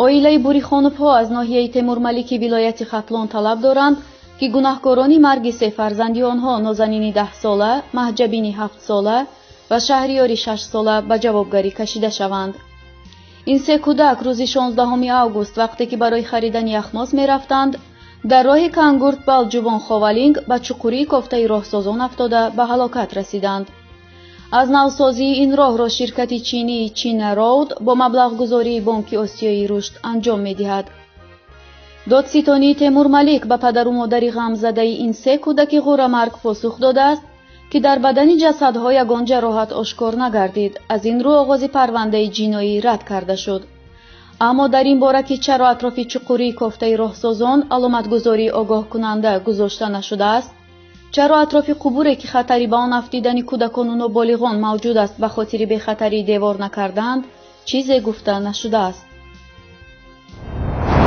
оилаи Бурихоновҳо аз ноҳияи Темурмалики вилояти Хатлон талаб доранд, ки гунаҳкорони марги се фарзанди онҳо нозанини 10 сола, маҳҷабини 7 сола ва шаҳриёри 6 сола ба ҷавобгарӣ кашида шаванд. ин се кӯдак рӯзи 16 август вақте ки барои харидани яхмоз мерафтанд, дар роҳи Кангурт-Балҷубон Ховалинг ба чуқурии кофтаи роҳсозон афтода ба ҳалокат расиданд. аз навсозии ин роҳро ширкати чинии China Road бо маблағгузории Бонки Осиёи рушд анҷом медиҳад. додситонии Темурмалик ба падару модари ғамзадаи ин се кӯдаки ғурамарг посух додааст, ки дар бадани ҷасадҳо ягон ҷароҳат ошкор нагардид. аз ин рӯ оғози парвандаи ҷиноӣ рад карда шуд. аммо дар ин бора ки чаро атрофи чуқурии кофтаи роҳсозон аломатгузории огоҳкунанда гузошта нашудааст, чаро атрофи қубуре ки хатари ба он афтидани кӯдакону ноболиғон мавҷуд аст ба хотири бехатарии девор накарданд, чизе гуфта нашудааст.